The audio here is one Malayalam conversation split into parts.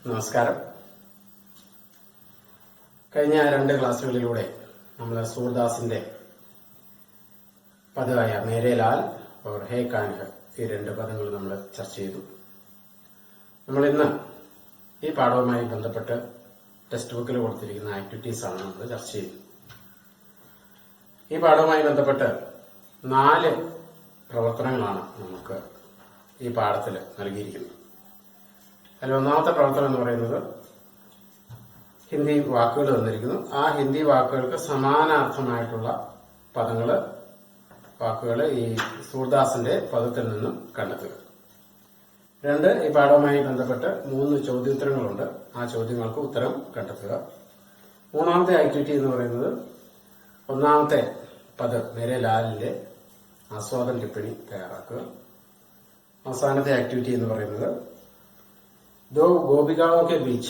നമസ്കാരം. കഴിഞ്ഞ 2 ക്ലാസ്സുകളിലൂടെ നമ്മൾ സൂർദാസിന്റെ പദമായ മേരെ ലാൽ और ഹേ കാൻഹ് ഈ 2 പദങ്ങൾ നമ്മൾ ചർച്ച ചെയ്തു. നമ്മൾ ഇന്ന് ഈ പാഠവുമായി ബന്ധപ്പെട്ട് ടെക്സ്റ്റ് ബുക്കിൽ കൊടുത്തിരിക്കുന്ന ആക്ടിവിറ്റീസ് ആണ് നമ്മൾ ചർച്ച ചെയ്യുന്നത്. ഈ പാഠവുമായി ബന്ധപ്പെട്ട് 4 പ്രവർത്തനങ്ങളാണ് നമുക്ക് ഈ പാഠത്തിൽ നൽകിയിരിക്കുന്നത്. അതിൽ ഒന്നാമത്തെ പ്രവർത്തനം എന്ന് പറയുന്നത് ഹിന്ദി വാക്കുകൾ തന്നിരിക്കുന്നു. ആ ഹിന്ദി വാക്കുകൾക്ക് സമാനാർത്ഥമായിട്ടുള്ള വാക്കുകൾ ഈ സൂർദാസിന്റെ പദത്തിൽ നിന്നും കണ്ടെത്തുക. 2, ഈ പാഠവുമായി ബന്ധപ്പെട്ട് 3 ചോദ്യോത്തരങ്ങളുണ്ട്. ആ ചോദ്യങ്ങൾക്ക് ഉത്തരം കണ്ടെത്തുക. 3ാമത്തെ ആക്ടിവിറ്റി എന്ന് പറയുന്നത് ഒന്നാമത്തെ പദം മേരെ ലാലിന്റെ ആസ്വാദന ടിപ്പണി തയ്യാറാക്കുക. അവസാനത്തെ ആക്ടിവിറ്റി എന്ന് പറയുന്നത് दो गोपिकाओं के बीच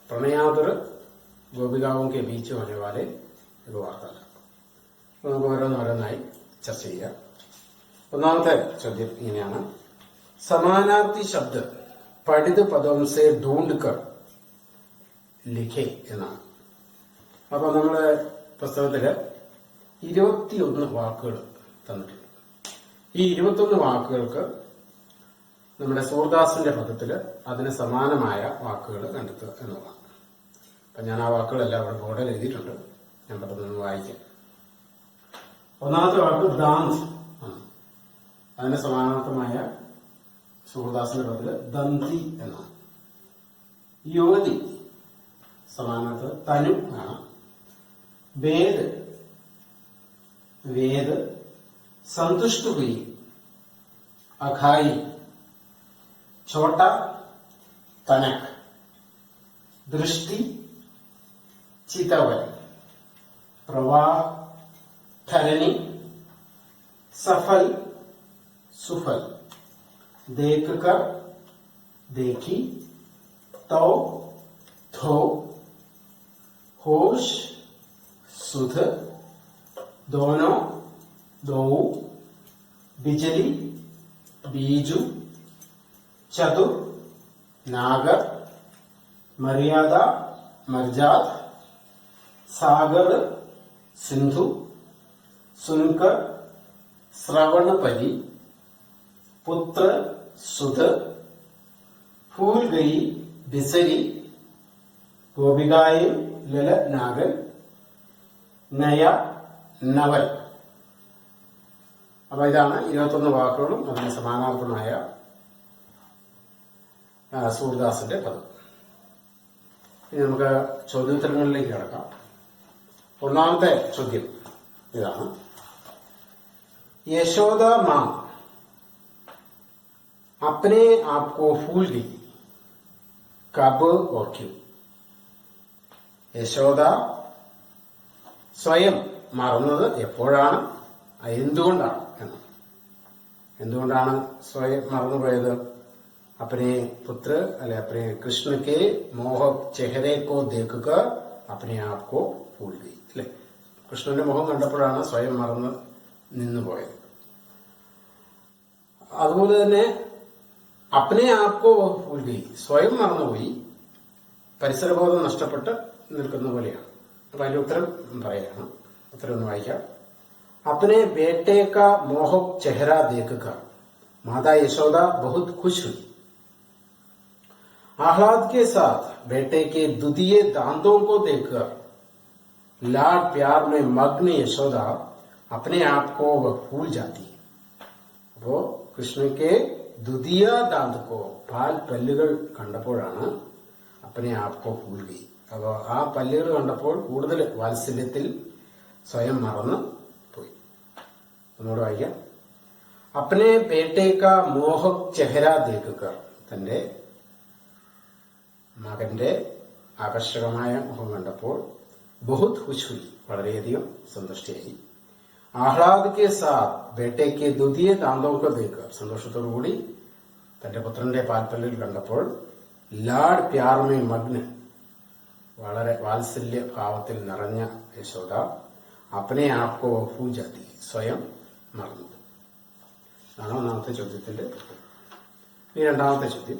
प्रणयादुर गोपिकाओं के बीच होने वाले एक वार्तालाप. നമുക്ക് ഓരോന്നോരോന്നായി ചർച്ച ചെയ്യാം. ഒന്നാമത്തെ ചോദ്യം ഇങ്ങനെയാണ്: സമാനാർത്ഥി ശബ്ദ പഠിത പദം സെ ഢൂണ്ട് കർ ലിഖേ എന്നാണ്. അപ്പൊ നമ്മുടെ പുസ്തകത്തില് 21 വാക്കുകൾ തന്നിട്ടുണ്ട്. ഈ 21 വാക്കുകൾക്ക് നമ്മുടെ സൂർദാസിന്റെ പദത്തില് അതിന് സമാനമായ വാക്കുകൾ കണ്ടെത്തുക എന്നുള്ളതാണ്. അപ്പൊ ഞാൻ ആ വാക്കുകളെല്ലാം അവിടെ ബോർഡിൽ എഴുതിയിട്ടുണ്ട്. ഞാൻ പെട്ടെന്ന് വായിക്കാം. ഒന്നാമത്തെ വാക്ക് ദാന്ത് ആണ്. അതിന് സമാനാർത്ഥമായ സൂർദാസിന്റെ പദത്തില് ദന്തി എന്നാണ്. യുവതി സമാനാർത്ഥ തനു ആണ്. വേദ് സന്തുഷ്ട ഹുയി അഖായി छोटा तनक दृष्टि चितवन प्रवाह धरणी सफल सुफल देख कर देखी तो थो होश सुध दोनों दो बिजली बीजू चतुर नागर मर्याद मर्जाद सागर सिंधु सुनकर श्रवणपरी पुत्र सुध फूल गई बिसरी गोपिकाए लल नागन नया नवल. അപ്പൊ ഇതാണ് 21 വാക്കുകളും അതിന് സമാനാർത്ഥമായ സൂർദാസിന്റെ പദം. ഇനി നമുക്ക് ചോദ്യോത്തരങ്ങളിലേക്ക് കിടക്കാം. ഒന്നാമത്തെ ചോദ്യം ഇതാണ്: യശോദ മാ अपने आप को भूल गई कब और क्यों? യശോദ സ്വയം മറന്നത് എപ്പോഴാണ്, എന്തുകൊണ്ടാണ് എന്ന്. എന്തുകൊണ്ടാണ് സ്വയം മറന്നുപോയത്? अपने पुत्र अല്ലെ अपने कृष्ण के मोहक चेहरे को देखकर अपने आप को भूल गई. അല്ലെ, കൃഷ്ണന്റെ മുഖം കണ്ടപ്പോഴാണ് സ്വയം മറന്ന് നിന്നുപോയത്. അതുപോലെ തന്നെ अपने आप को भूल गई, സ്വയം മറന്നുപോയി, പരിസരബോധം നഷ്ടപ്പെട്ട് നിൽക്കുന്ന പോലെയാണ്. അപ്പൊ അതിന്റെ ഉത്തരം പറയുകയാണ്. ഉത്തരം ഒന്ന് വായിക്കാം. अपने बेटे का मोहक चेहरा देखकर माता यशोदा बहुत खुश हुई. आह्लाद के साथ बेटे के दुधिये दांतों को देखकर लाड प्यार में मग्न यशोदा अपने आप को वह भूल जाती है. അപ്പോ കൃഷ്ണയ്ക്ക് ദ്വിതീയ ദാന്തക്കോ പാൽ പല്ലുകൾ കണ്ടപ്പോഴാണ് അപ്പനെ ആപ്കോ ഭൂൽ ഗയി. അപ്പോ ആ പല്ലുകൾ കണ്ടപ്പോൾ കൂടുതൽ വാത്സല്യത്തിൽ സ്വയം മറന്ന് പോയി. ഒന്നുകൂടെ വായിക്കാം. അപ്പനെ ബേട്ടേക്ക മോഹക് ചെഹര ദേഖക്കർ, തന്റെ മകന്റെ ആകർഷകമായ മുഖം കണ്ടപ്പോൾ ബഹുത് ഖുശ് ഹുയി, വളരെയധികം സന്തുഷ്ടിയായി. ആഹ്ലാദ് കെ സാത്ത് ബേട്ടയ്ക്ക് ദ്വിതീയ ദാന്തോക്കെ ദേഖർ, സന്തോഷത്തോടുകൂടി തന്റെ പുത്രന്റെ പാൽപ്പല്ലിൽ കണ്ടപ്പോൾ ലാഡ് പ്യാർമേ മഗ്ന, വളരെ വാത്സല്യ ഭാവത്തിൽ നിറഞ്ഞ യശോദ അപ്പനെ ആപ്കോ ഭൂൽ ജാതി, സ്വയം മറന്നു. അതാണ് ഒന്നാമത്തെ ചോദ്യത്തിന്റെ. ഈ രണ്ടാമത്തെ ചോദ്യം: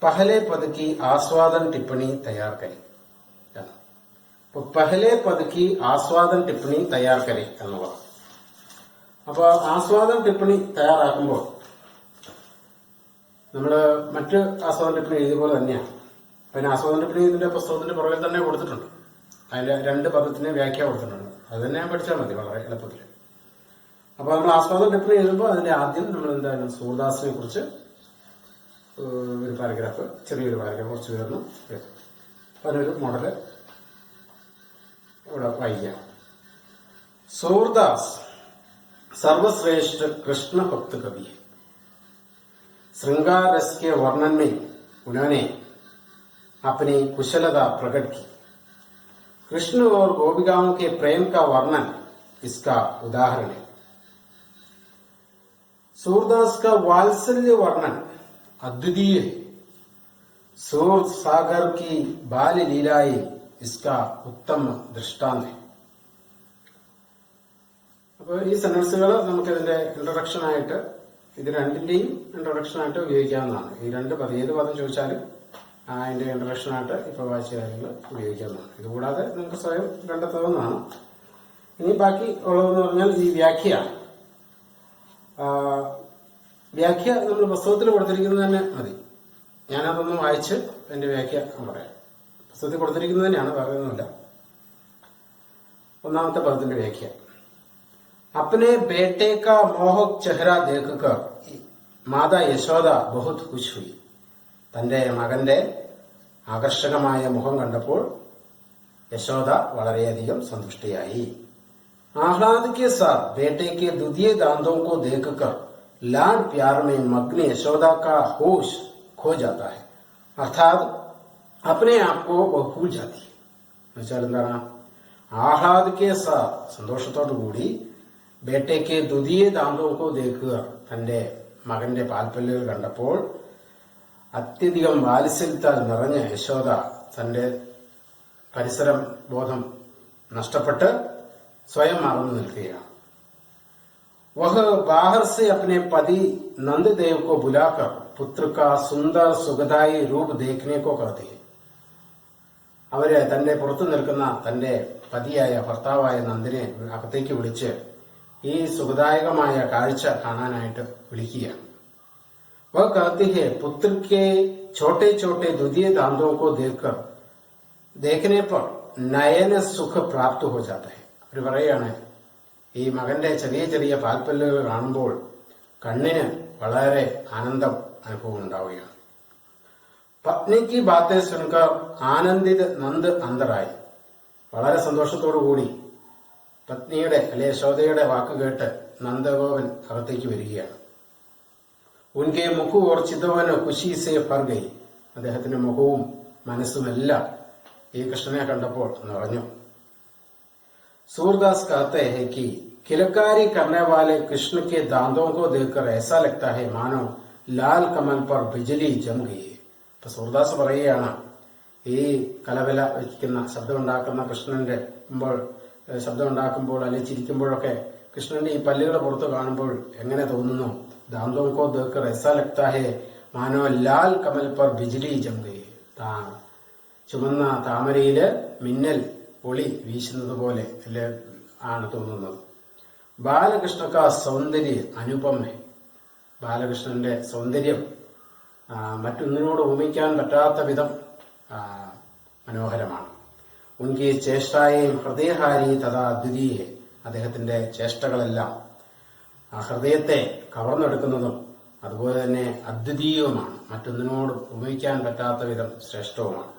पहले पद की आस्वादन टिप्पणी तैयार करें. അപ്പൊ പഹലെ പദ് കി ആസ്വാദൻ ടിപ്പണി തയ്യാർ കരെ എന്നുള്ളത്. അപ്പൊ ആസ്വാദൻ ടിപ്പണി തയ്യാറാക്കുമ്പോൾ നമ്മള് മറ്റ് ആസ്വാദന ടിപ്പണി എഴുതിയപോലെ തന്നെയാണ്. പിന്നെ ആസ്വാദന ടിപ്പണി ഇതിന്റെ പുസ്തകത്തിന്റെ പുറകിൽ തന്നെ കൊടുത്തിട്ടുണ്ട്. അതിന്റെ 2 പദത്തിന് വ്യാഖ്യ കൊടുത്തിട്ടുണ്ട്. അത് തന്നെ ഞാൻ പഠിച്ചാൽ മതി വളരെ എളുപ്പത്തിൽ. അപ്പൊ നമ്മൾ ആസ്വാദന ടിപ്പണി എഴുതുമ്പോൾ അതിന്റെ ആദ്യം നമ്മൾ എന്താണ് സൂർദാസിനെ കുറിച്ച് ഒരു പാരഗ്രാഫ്, ചെറിയൊരു പാരഗ്രാഫ് കുറച്ച് ഉയർന്നു എഴുതും. അതിനൊരു മോഡല് ഇവിടെ വായിക്കാം. सूरदास सर्वश्रेष्ठ कृष्ण भक्त कवि है. श्रृंगार रस के वर्णन में उन्होंने अपनी कुशलता प्रकट की. कृष्ण और गोपिकाओं के प्रेम का वर्णन इसका उदाहरण है. सूरदास का वात्सल्य वर्णन अद्वितीय है. सूर सागर की बाल लीलाएं इसका उत्तम दृष्टांत है. അപ്പോൾ ഈ സെന്റൻസുകൾ നമുക്ക് ഇതിന്റെ ഇൻട്രൊഡക്ഷൻ ആയിട്ട്, ഇത് രണ്ടിന്റെയും ഇൻട്രൊഡക്ഷൻ ആയിട്ട് ഉപയോഗിക്കാവുന്നതാണ്. ഈ 2 പദം ഏത് പദം ചോദിച്ചാലും അതിന്റെ ഇൻട്രൊഡക്ഷൻ ആയിട്ട് ഇപ്പൊ വായിച്ച കാര്യങ്ങൾ ഉപയോഗിക്കാവുന്നതാണ്. ഇതുകൂടാതെ നിങ്ങൾക്ക് സ്വയം കണ്ടെത്താവുന്നതാണ്. ഇനി ബാക്കി ഉള്ളതെന്ന് പറഞ്ഞാൽ ഈ വ്യാഖ്യയാണ്. വ്യാഖ്യ നമ്മൾ പുസ്തകത്തിൽ കൊടുത്തിരിക്കുന്നത് തന്നെ മതി. ഞാനതൊന്ന് വായിച്ച് എന്റെ വ്യാഖ്യ പറയാം. പുസ്തകത്തിൽ കൊടുത്തിരിക്കുന്നത് തന്നെയാണ്, പറയുന്നില്ല. ഒന്നാമത്തെ പദത്തിന്റെ വ്യാഖ്യ. अपने बेटे का मोहक चेहरा देखकर മാതാ യശോദ ബഹുത് ഖുശ് ഹുയി. തന്റെ മകന്റെ ആകർഷകമായ മുഖം കണ്ടപ്പോൾ യശോദ വളരെയധികം സന്തുഷ്ടയായി. ആഹ്ലാദ के साथ बेटे के द्वितीय दांतों को देखकर लाड प्यार में मग्न यशोदा का होश खो जाता है. अर्थात अपने आप को वह भूल जाती है. എന്നുവെച്ചാൽ എന്താണ്? ആഹ്ലാദ के साथ സന്തോഷത്തോടു കൂടി ബേട്ടയ്ക്ക് ദ്വിതീയ ദാന്തോക്കോ ദേക്കുക, തന്റെ മകന്റെ പാൽപ്പല്ലുകൾ കണ്ടപ്പോൾ അത്യധികം വാത്സല്യത്താൽ നിറഞ്ഞ യശോദ തന്റെ പരിസരം ബോധം നഷ്ടപ്പെട്ട് സ്വയം മറന്നു നിൽക്കുകയാണ്. वह बाहर से अपने पति नंददेव को बुलाकर पुत्र का सुंदर सुखदायी रूप देखने को कहती है. അവര് തന്റെ പുറത്തു നിൽക്കുന്ന തന്റെ പതിയായ ഭർത്താവായ നന്ദിനെ അകത്തേക്ക് വിളിച്ച് ഈ സുഖദായകമായ കാഴ്ച കാണാനായിട്ട് വിളിക്കുകയാണ്. वह कहती है पुत्र के छोटे छोटे द्वितीय दांतों को देखने पर नयन सुख प्राप्त हो जाता है. അവർ പറയാണ്, ഈ മകന്റെ ചെറിയ ചെറിയ പാൽപ്പല്ലുകൾ കാണുമ്പോൾ കണ്ണിന് വളരെ ആനന്ദം അനുഭവം ഉണ്ടാവുകയാണ്. പത്നിക്ക് ബാത്തെ സുൻകർ ആനന്ദിത് നന്ദ് അന്തറായി. വളരെ സന്തോഷത്തോടു കൂടി പത്നിയുടെ അല്ലെ യശോദയുടെ വാക്ക് കേട്ട് നന്ദഗോപൻ അകത്തേക്ക് വരികയാണ്. ഉൻകെ മുഖു ഓർ ചിതവന് ഖുശി സേ ഭർ ഗയി. അദ്ദേഹത്തിന്റെ മുഖവും മനസ്സുമെല്ലാം ഈ കൃഷ്ണനെ കണ്ടപ്പോൾ നിറഞ്ഞു. सूरदास कहते हैं कि किलकारी करने वाले कृष्ण के दांतों को देखकर ऐसा लगता है मानो लाल कमल पर बिजली जम गई है. ഇപ്പൊ സൂർദാസ് പറയുകയാണ്, ഈ കലവില വയ്ക്കുന്ന ശബ്ദമുണ്ടാക്കുന്ന കൃഷ്ണന്റെ ശബ്ദമുണ്ടാക്കുമ്പോൾ അല്ലെങ്കിൽ ചിരിക്കുമ്പോഴൊക്കെ കൃഷ്ണന്റെ ഈ പല്ലുകൾ പുറത്ത് കാണുമ്പോൾ എങ്ങനെ തോന്നുന്നു? ദാന്തോं को देखकर ऐसा लगता है मानो लाल कमल पर बिजली जम गई. ചുമന്ന താമരയില് മിന്നൽ ഒളി വീശുന്നത് പോലെ അല്ലെ ആണ് തോന്നുന്നത്. ബാലകൃഷ്ണ കാ സൗന്ദര്യ അനുപമ. ബാലകൃഷ്ണന്റെ സൗന്ദര്യം മറ്റൊന്നിനോട് ഉപമിക്കാൻ പറ്റാത്ത വിധം മനോഹരമാണ്. ഉൻകി ചേഷ്ടായേയും ഹൃദയഹാരി തഥാ അദ്വിതീയ. അദ്ദേഹത്തിന്റെ ചേഷ്ടകളെല്ലാം ഹൃദയത്തെ കവർന്നെടുക്കുന്നതും അതുപോലെ തന്നെ അദ്വിതീയവുമാണ്, മറ്റൊന്നിനോട് ഉപമിക്കാൻ പറ്റാത്ത വിധം ശ്രേഷ്ഠവുമാണ്.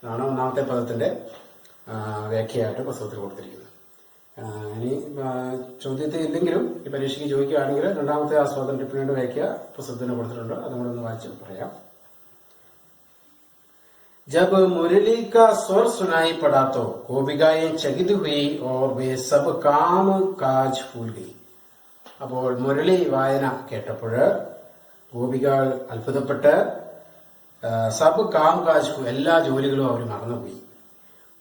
ഇതാണ് ഒന്നാമത്തെ പദത്തിന്റെ വ്യാഖ്യയായിട്ട് പുസ്തകത്തിൽ കൊടുത്തിരിക്കുന്നത്. ഇനി ചോദ്യത്തിൽ ഇല്ലെങ്കിലും ഈ പരീക്ഷയ്ക്ക് ചോദിക്കുകയാണെങ്കിൽ രണ്ടാമത്തെ ആസ്വാദന ടിപ്പണിയുടെ വ്യാഖ്യ പുസ്തകത്തിന് കൊടുത്തിട്ടുണ്ട്. അതുകൂടെ ഒന്ന് വായിച്ച് പറയാം. जब मुरली का स्वर सुनाई पड़ा तो गोपिकाएं चकित हुई और वे सब काम काज भूल गई. അപ്പോൾ മുരളി വായന കേട്ടപ്പോൾ ഗോപികൾ അത്ഭുതപ്പെട്ട് സബ് കാം കാജ് എല്ലാ ജോലികളും അവർ മറന്നുപോയി.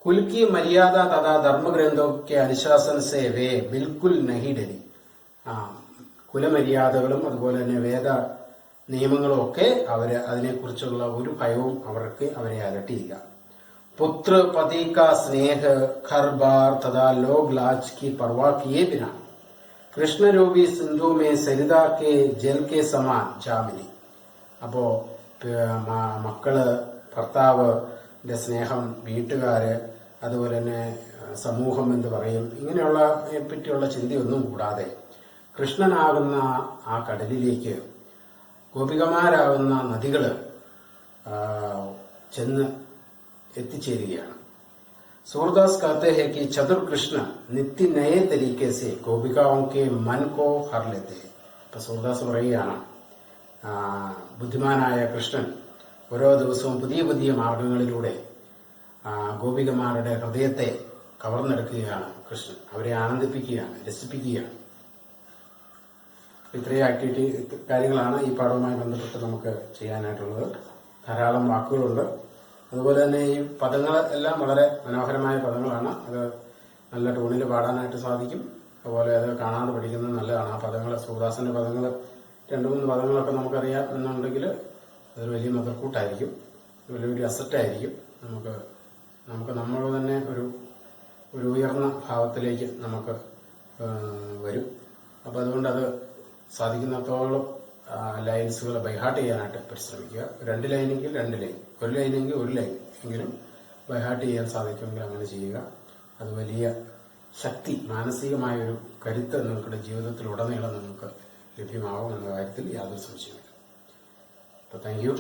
കുൽക്കി മര്യാദ തഥാ ധർമ്മഗ്രന്ഥോ കെ അനുശാസൻ സേ വേ ബിൽക്കുൽ നഹി ഡരി. കുലമര്യാദകളും അതുപോലെ തന്നെ നിയമങ്ങളും ഒക്കെ അതിനെക്കുറിച്ചുള്ള ഒരു ഭയവും അവരെ അലട്ടിയില്ല. पुत्र पति का स्नेह घर बार तथा लोग लाज की परवाह किए बिना कृष्ण रूपी सिंधु में सरिता के जल के समान जामिनी. അപ്പോ മക്കള്, ഭർത്താവിന്റെ സ്നേഹം, വീട്ടുകാര്, അതുപോലെ തന്നെ സമൂഹം എന്ന് പറയും, ഇങ്ങനെയുള്ള പറ്റിയുള്ള ചിന്തയൊന്നും കൂടാതെ കൃഷ്ണനാകുന്ന ആ കടലിലേക്ക് ഗോപികമാരാകുന്ന നദികള് ചെന്ന് എത്തിച്ചേരുകയാണ്. सूरदास कहते हैं कि चतुर कृष्ण नित्य नए तरीके से गोपिकाओं के मन को हर लेते हैं. ഇപ്പൊ സൂർദാസ് പറയുകയാണ്, ബുദ്ധിമാനായ കൃഷ്ണൻ ഓരോ ദിവസവും പുതിയ പുതിയ മാർഗങ്ങളിലൂടെ ഗോപികമാരുടെ ഹൃദയത്തെ കവർന്നെടുക്കുകയാണ് കൃഷ്ണൻ. അവരെ ആനന്ദിപ്പിക്കുകയാണ്, രസിപ്പിക്കുകയാണ്. ഇത്രയും കാര്യങ്ങളാണ് ഈ പാഠവുമായി ബന്ധപ്പെട്ട് നമുക്ക് ചെയ്യാനായിട്ടുള്ളത്. ധാരാളം വാക്കുകളുണ്ട്. അതുപോലെ തന്നെ ഈ പദങ്ങൾ എല്ലാം വളരെ മനോഹരമായ പദങ്ങളാണ്. അത് നല്ല ടൂണിൽ പാടാനായിട്ട് സാധിക്കും. അതുപോലെ അത് കാണാതെ പഠിക്കുന്നത് നല്ലതാണ്. ആ പദങ്ങൾ, സൂർദാസിന്റെ പദങ്ങൾ, 2-3 പദങ്ങളൊക്കെ നമുക്കറിയാം എന്നുണ്ടെങ്കിൽ അതൊരു വലിയ മുതൽക്കൂട്ടായിരിക്കും, വലിയൊരു അസറ്റായിരിക്കും. നമുക്ക് നമ്മൾ തന്നെ ഒരു ഉയർന്ന ഭാവത്തിലേക്ക് നമുക്ക് വരും. അപ്പോൾ അതുകൊണ്ട് അത് സാധിക്കുന്നത്തോളം ലൈൻസുകൾ ബൈഹാർട്ട് ചെയ്യാനായിട്ട് പരിശ്രമിക്കുക. 2 ലൈനെങ്കിൽ 2 ലൈൻ, 1 ലൈനെങ്കിൽ 1 ലൈൻ എങ്കിലും ബൈഹാർട്ട് ചെയ്യാൻ സാധിക്കുമെങ്കിൽ അങ്ങനെ ചെയ്യുക. അത് വലിയ ശക്തി, മാനസികമായൊരു കരുത്ത് നിങ്ങളുടെ ജീവിതത്തിലുടനീളം നിങ്ങൾക്ക് ലഭ്യമാകും എന്ന കാര്യത്തിൽ യാതൊരു സംശയമില്ല. അപ്പോൾ താങ്ക് യു.